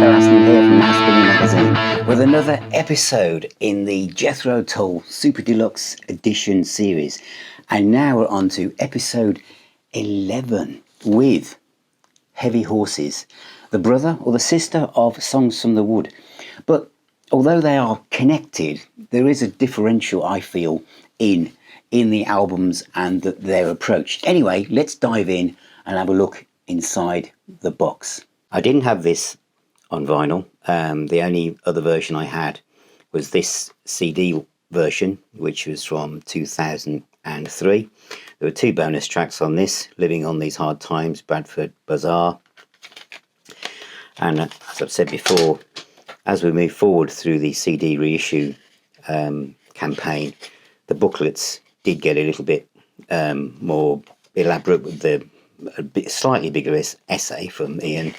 Aston here from Aston magazine with another episode in the Jethro Tull Super Deluxe Edition series, and now we're on to episode 11 with Heavy Horses, the brother or the sister of Songs from the Wood. But although they are connected, there is a differential, I feel, in the albums and their approach. Anyway, let's dive in and have a look inside the box. I didn't have this on vinyl. The only other version I had was this CD version, which was from 2003. There were two bonus tracks on this: Living on These Hard Times, Bradford Bazaar. And as I've said before, as we move forward through the CD reissue campaign, the booklets did get a little bit more elaborate with a slightly bigger essay from Ian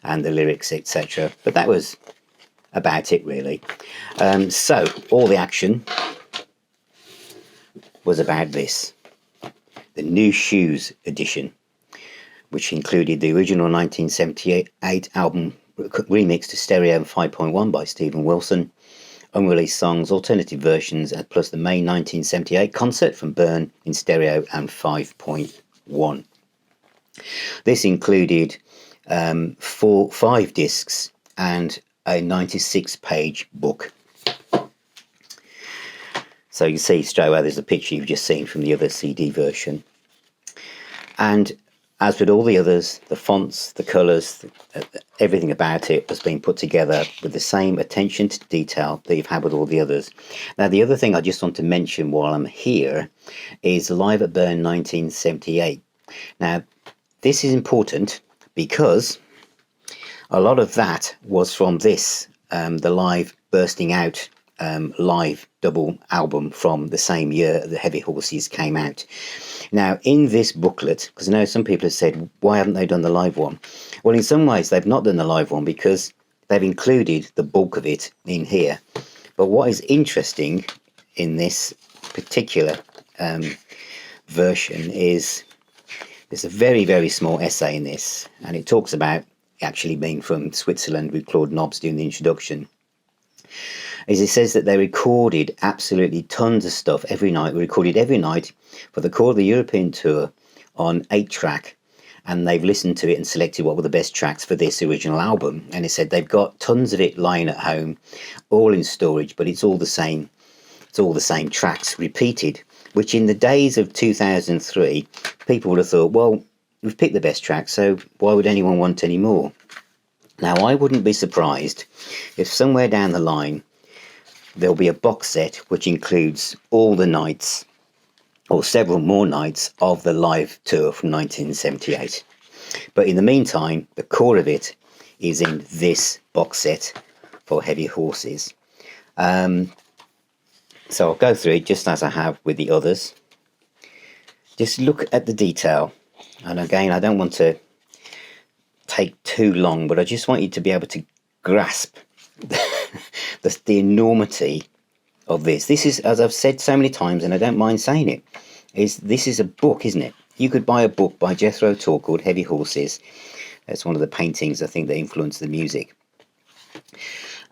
and the lyrics, etc. But that was about it, really. So all the action was about this, the New Shoes edition, which included the original 1978 album remixed to stereo 5.1 by Stephen Wilson, unreleased songs, alternative versions, plus the May 1978 concert from Byrne in stereo and 5.1. This included 5 discs and a 96-page book. So you can see straight away there's a picture you've just seen from the other CD version. And as with all the others, the fonts, the colours, everything about it has been put together with the same attention to detail that you've had with all the others. Now, the other thing I just want to mention while I'm here is Live at Byrne 1978. Now, this is important because a lot of that was from this, the Live Bursting Out live double album from the same year the Heavy Horses came out. Now, in this booklet, because I know some people have said, why haven't they done the live one? Well, in some ways they've not done the live one because they've included the bulk of it in here. But what is interesting in this particular version is there's a very, very small essay in this, and it talks about actually being from Switzerland with Claude Nobbs doing the introduction. As it says that they recorded absolutely tons of stuff every night. We recorded every night for the core of the European tour on 8-track, and they've listened to it and selected what were the best tracks for this original album. And it said they've got tons of it lying at home, all in storage, but it's all the same. It's all the same tracks repeated, which in the days of 2003, people would have thought, well, we've picked the best tracks, so why would anyone want any more? Now, I wouldn't be surprised if somewhere down the line there'll be a box set which includes all the nights or several more nights of the live tour from 1978. But in the meantime, the core of it is in this box set for Heavy Horses. So I'll go through it just as I have with the others. Just look at the detail. And again, I don't want to take too long, but I just want you to be able to grasp the enormity of this. This is, as I've said so many times, and I don't mind saying it, this is a book, isn't it? You could buy a book by Jethro Tull called Heavy Horses. That's one of the paintings, I think, that influenced the music.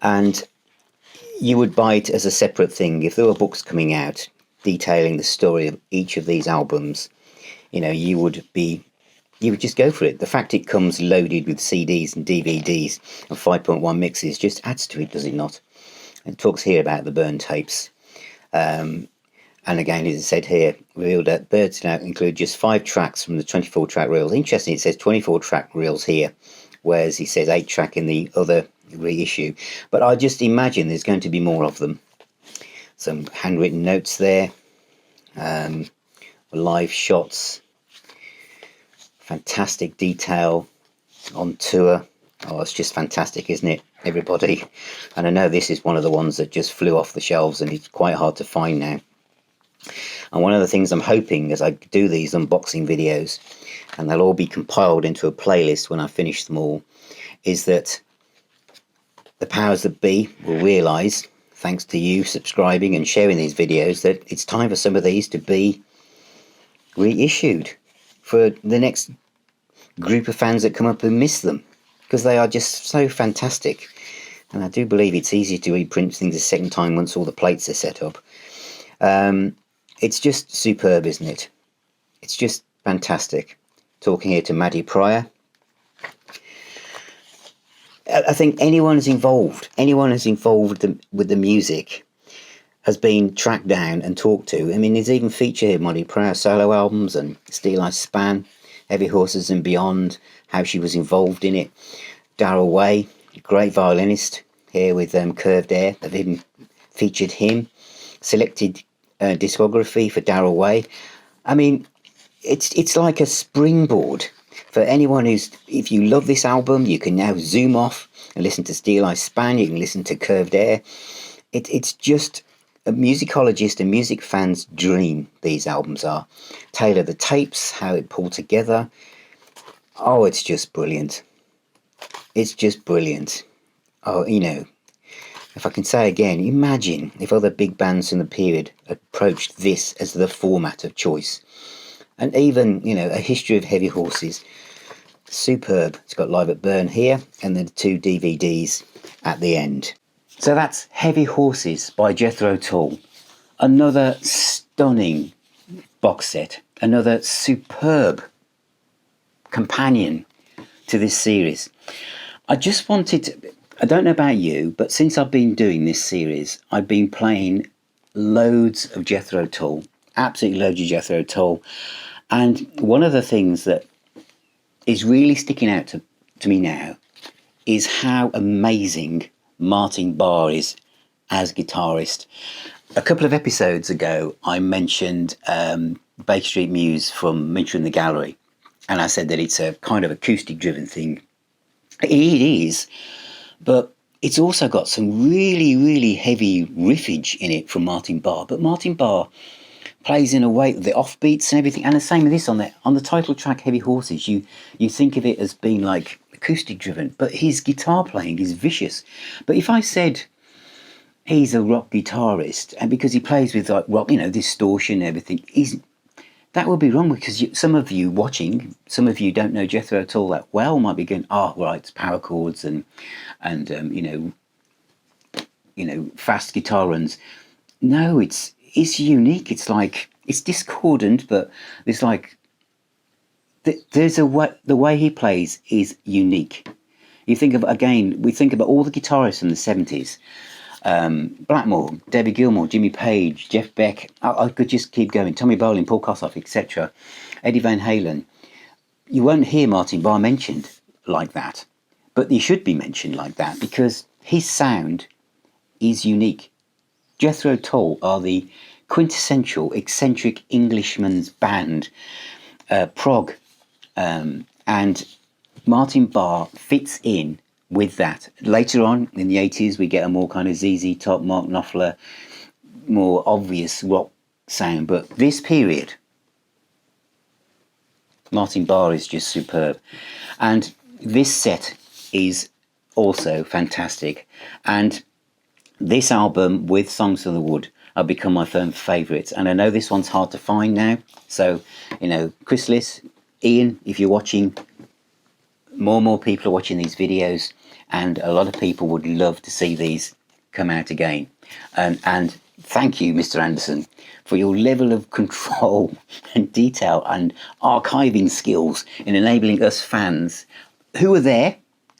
And you would buy it as a separate thing. If there were books coming out detailing the story of each of these albums, you know, you would just go for it. The fact it comes loaded with CDs and DVDs and 5.1 mixes just adds to it, does it not? It talks here about the Byrne tapes. And again, as I said here, revealed that Birds now include just 5 tracks from the 24-track reels. Interesting, it says 24-track reels here, whereas he says 8-track in the other reissue. But I just imagine there's going to be more of them. Some handwritten notes there, live shots, fantastic detail on tour. Oh, it's just fantastic, isn't it, everybody? And I know this is one of the ones that just flew off the shelves and it's quite hard to find now. And one of the things I'm hoping as I do these unboxing videos, and they'll all be compiled into a playlist when I finish them all, is that the powers that be will realise, thanks to you subscribing and sharing these videos, that it's time for some of these to be reissued for the next group of fans that come up and miss them. because they are just so fantastic. And I do believe it's easier to reprint things a second time once all the plates are set up. It's just superb, isn't it? It's just fantastic. Talking here to Maddie Pryor. I think anyone who's involved with the music has been tracked down and talked to. I mean, there's even feature here Maddie Pryor solo albums and Steel I Span, Heavy Horses and Beyond, how she was involved in it. Darrell Way, great violinist, here with Curved Air. They've even featured him. Selected discography for Darrell Way. I mean, it's like a springboard for anyone if you love this album, you can now zoom off and listen to Steel I Span, you can listen to Curved Air. It's just a musicologist and music fan's dream, these albums are. Tailor the Tapes, how it pulled together. Oh, it's just brilliant. It's just brilliant. Oh, if I can say again, imagine if other big bands in the period approached this as the format of choice. And even, A History of Heavy Horses. Superb. It's got Live at Burn here and then 2 DVDs at the end. So that's Heavy Horses by Jethro Tull. Another stunning box set. Another superb companion to this series. I just wanted I don't know about you, but since I've been doing this series, I've been playing loads of Jethro Tull. Absolutely loads of Jethro Tull. And one of the things that is really sticking out to me now is how amazing Martin Barre is as guitarist. A couple of episodes ago, I mentioned Baker Street Muse from Minter in the Gallery, and I said that it's a kind of acoustic-driven thing. It is, but it's also got some really, really heavy riffage in it from Martin Barre. But Martin Barre plays in a way, the offbeats and everything, and the same with this on the title track, Heavy Horses. You think of it as being like acoustic driven, but his guitar playing is vicious. But if I said he's a rock guitarist, and because he plays with like rock, distortion and everything, that would be wrong, because some of you watching, some of you don't know Jethro Tull that well, might be going, right, it's power chords and fast guitar runs. No, it's unique. It's like, it's discordant, but there's like, there's the way he plays is unique. We think about all the guitarists in the 70s. Blackmore, Debbie Gilmour, Jimmy Page, Jeff Beck, I could just keep going, Tommy Bolin, Paul Kossoff, etc., Eddie Van Halen. You won't hear Martin Barre mentioned like that, but he should be mentioned like that because his sound is unique. Jethro Tull are the quintessential eccentric Englishman's band, prog, and Martin Barre fits in with that. Later on in the 80s, we get a more kind of ZZ Top, Mark Knopfler, more obvious rock sound. But this period, Martin Barre is just superb. And this set is also fantastic. And this album with Songs of the Wood have become my firm favourites. And I know this one's hard to find now. So, Chris Liss, Ian, if you're watching, more and more people are watching these videos, and a lot of people would love to see these come out again. And thank you, Mr. Anderson, for your level of control and detail and archiving skills in enabling us fans who are there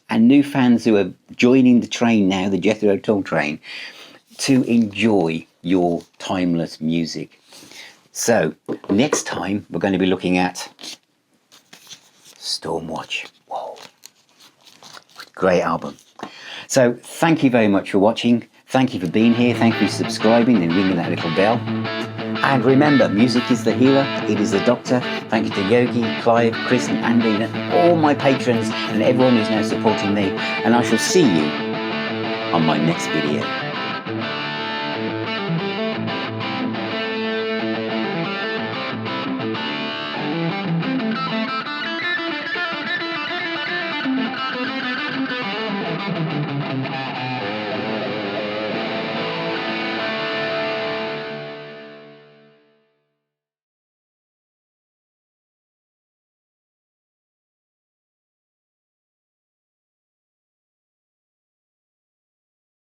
and new fans who are joining the train now, the Jethro Tull train, to enjoy your timeless music. So next time we're going to be looking at Stormwatch. Whoa. Great album. So thank you very much for watching. Thank you for being here. Thank you for subscribing and ringing that little bell. And remember, music is the healer. It is the doctor. Thank you to Yogi, Clive, Chris and Andy and all my patrons and everyone who's now supporting me. And I shall see you on my next video.